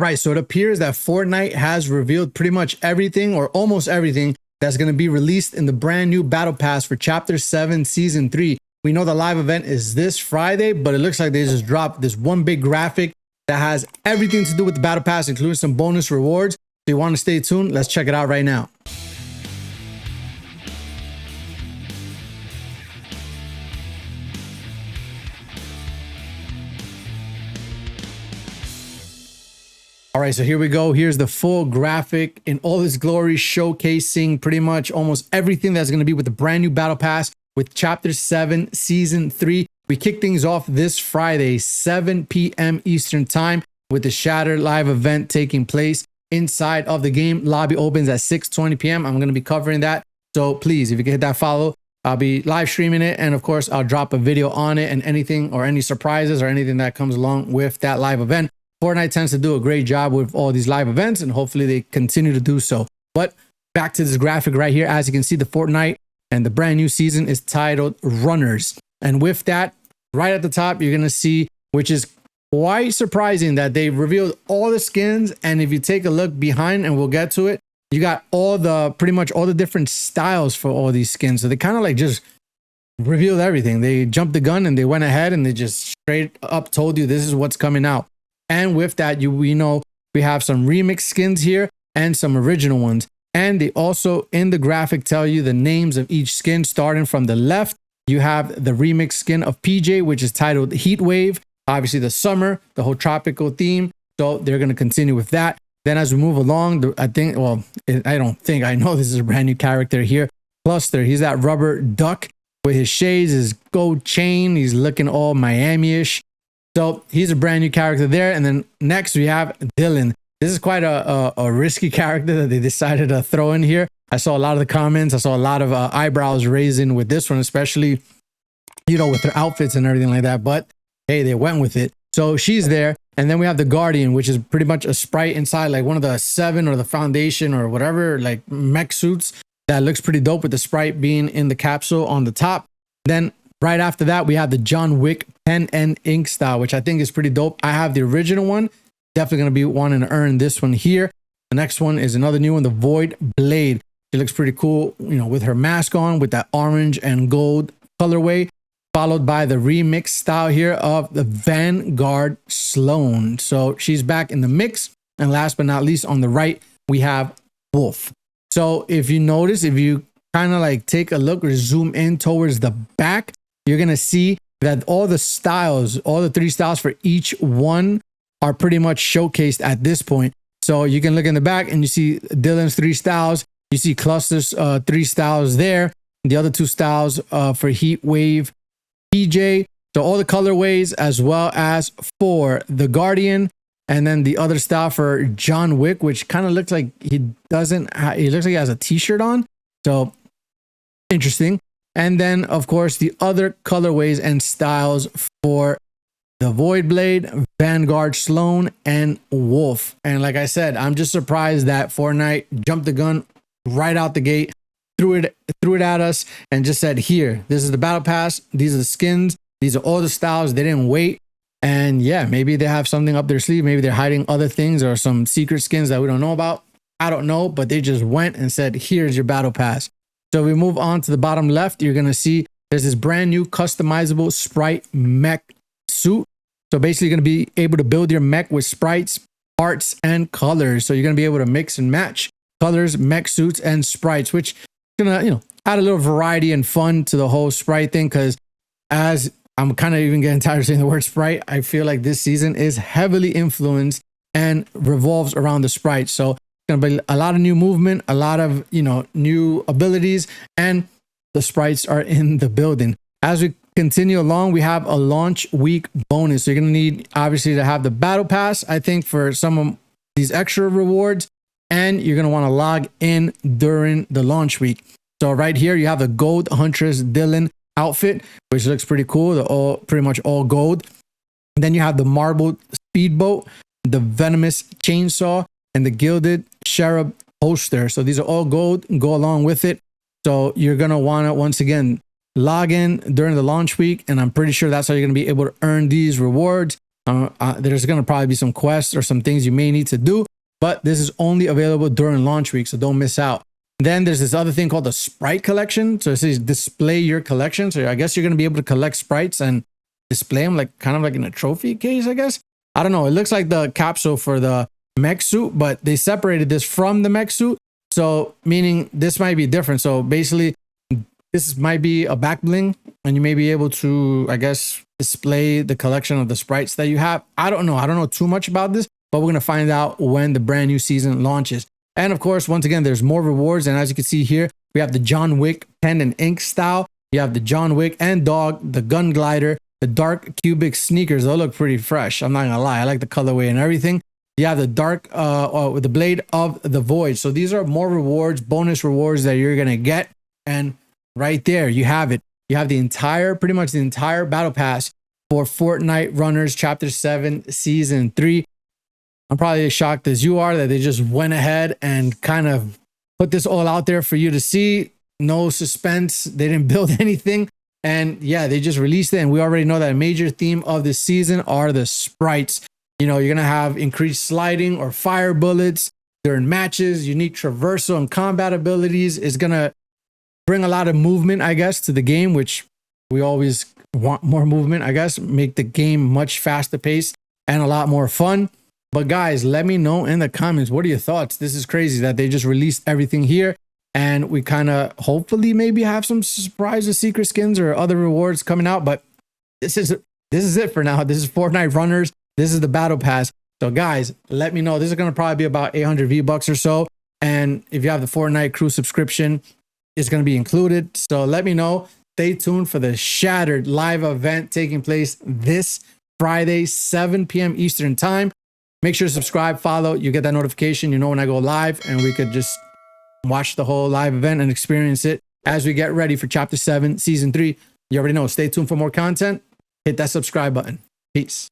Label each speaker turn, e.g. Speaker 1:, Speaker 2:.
Speaker 1: All right, so it appears that Fortnite has revealed pretty much everything or almost everything that's going to be released in the brand new Battle Pass for Chapter 7 Season 3. We know the live event is this Friday, but it looks like they just dropped this one big graphic that has everything to do with the Battle Pass, including some bonus rewards. If you want to stay tuned, let's check it out right now. All right, so here we go. Here's the full graphic in all its glory, showcasing pretty much almost everything that's going to be with the brand new Battle Pass with Chapter 7 Season 3. We kick things off this Friday, 7 p.m. Eastern Time, with the Shatter live event taking place inside of the game. Lobby opens at 6:20 p.m. I'm going to be covering that. So please, if you can hit that follow, I'll be live streaming it. And of course, I'll drop a video on it and anything or any surprises or anything that comes along with that live event. Fortnite tends to do a great job with all these live events, and hopefully they continue to do so. But back to this graphic right here. As you can see, the Fortnite and the brand new season is titled Runners. And with that, right at the top, you're going to see, which is quite surprising, that they revealed all the skins. And if you take a look behind, and we'll get to it, you got pretty much all the different styles for all these skins. So they kind of like just revealed everything. They jumped the gun and they went ahead and they just straight up told you this is what's coming out. And with that, we know we have some remix skins here and some original ones. And they also in the graphic tell you the names of each skin. Starting from the left, you have the remix skin of PJ, which is titled Heat Wave. Obviously the summer, the whole tropical theme. So they're going to continue with that. Then as we move along, I know this is a brand new character here. Cluster, he's that rubber duck with his shades, his gold chain. He's looking all Miami-ish. So he's a brand new character there. And then next we have Dylan. This is quite a risky character that they decided to throw in here. I saw a lot of the comments. I saw a lot of eyebrows raising with this one, especially, with their outfits and everything like that. But hey, they went with it. So she's there. And then we have the Guardian, which is pretty much a Sprite inside, like one of the 7 or the Foundation or whatever, like mech suits. That looks pretty dope with the Sprite being in the capsule on the top. Then right after that, we have the John Wick pen and ink style, which I think is pretty dope. I have the original one. Definitely going to be wanting to earn this one here. The next one is another new one, the Void Blade. She looks pretty cool, with her mask on with that orange and gold colorway, followed by the remix style here of the Vanguard Sloan. So she's back in the mix. And last but not least, on the right, we have Wolf. So if you notice, if you kind of like take a look or zoom in towards the back, you're going to see that all the styles, all the 3 styles for each one are pretty much showcased at this point. So you can look in the back and you see Dylan's 3 styles. You see Cluster's 3 styles there. The other 2 styles for Heat Wave, PJ. So all the colorways, as well as for the Guardian. And then the other style for John Wick, which kind of looks like he looks like he has a t-shirt on. So interesting. And then, of course, the other colorways and styles for the Void Blade, Vanguard Sloan, and Wolf. And like I said, I'm just surprised that Fortnite jumped the gun right out the gate, threw it at us, and just said, here, this is the Battle Pass. These are the skins. These are all the styles. They didn't wait. And yeah, maybe they have something up their sleeve. Maybe they're hiding other things or some secret skins that we don't know about. I don't know, but they just went and said, here's your Battle Pass. So we move on to the bottom left. You're going to see there's this brand new customizable Sprite mech suit. So basically you're going to be able to build your mech with sprites, parts, and colors. So you're going to be able to mix and match colors, mech suits, and sprites, which is going to, add a little variety and fun to the whole Sprite thing. Because as I'm kind of even getting tired of saying the word Sprite, I feel like this season is heavily influenced and revolves around the Sprite. So going to be a lot of new movement, a lot of new abilities, and the sprites are in the building. As we continue along, we have a launch week bonus. So you're going to need obviously to have the Battle Pass, I think, for some of these extra rewards, and you're going to want to log in during the launch week. So right here you have the Gold Huntress Dylan outfit, which looks pretty cool. They're pretty much all gold. And then you have the Marbled Speedboat, the Venomous Chainsaw, and the Gilded Cherub Holster. So these are all gold and go along with it. So you're going to want to, once again, log in during the launch week. And I'm pretty sure that's how you're going to be able to earn these rewards. There's going to probably be some quests or some things you may need to do, but this is only available during launch week, so don't miss out. Then there's this other thing called the Sprite collection. So it says display your collection. So I guess you're going to be able to collect sprites and display them like kind of like in a trophy case, I guess. I don't know. It looks like the capsule for the mech suit, but they separated this from the mech suit. So meaning this might be different. So basically this might be a back bling and you may be able to, I guess, display the collection of the sprites that you have. I don't know. I don't know too much about this, but we're going to find out when the brand new season launches. And of course, once again, there's more rewards. And as you can see here, we have the John Wick pen and ink style. You have the John Wick and dog, the gun glider, the dark cubic sneakers. They'll look pretty fresh. I'm not gonna lie. I like the colorway and everything. You have the dark, with the blade of the void. So these are more rewards, bonus rewards that you're gonna get. And right there, you have it. You have the entire, pretty much the entire battle pass for Fortnite Runners Chapter 7 Season 3. I'm probably as shocked as you are that they just went ahead and kind of put this all out there for you to see. No suspense. They didn't build anything. And yeah, they just released it. And we already know that a major theme of this season are the sprites. You know, you're going to have increased sliding or fire bullets during matches. Unique traversal and combat abilities is going to bring a lot of movement, I guess, to the game, which we always want more movement, I guess, make the game much faster paced and a lot more fun. But guys, let me know in the comments, what are your thoughts? This is crazy that they just released everything here and we kind of hopefully maybe have some surprises, secret skins or other rewards coming out. But this is it for now. This is Fortnite Runners. This is the battle pass. So guys, let me know. This is going to probably be about 800 V-Bucks or so. And if you have the Fortnite crew subscription, it's going to be included. So let me know. Stay tuned for the Shattered live event taking place this Friday, 7 p.m. Eastern time. Make sure to subscribe, follow, you get that notification, you know when I go live, and we could just watch the whole live event and experience it as we get ready for Chapter 7, Season 3. You already know, stay tuned for more content. Hit that subscribe button. Peace.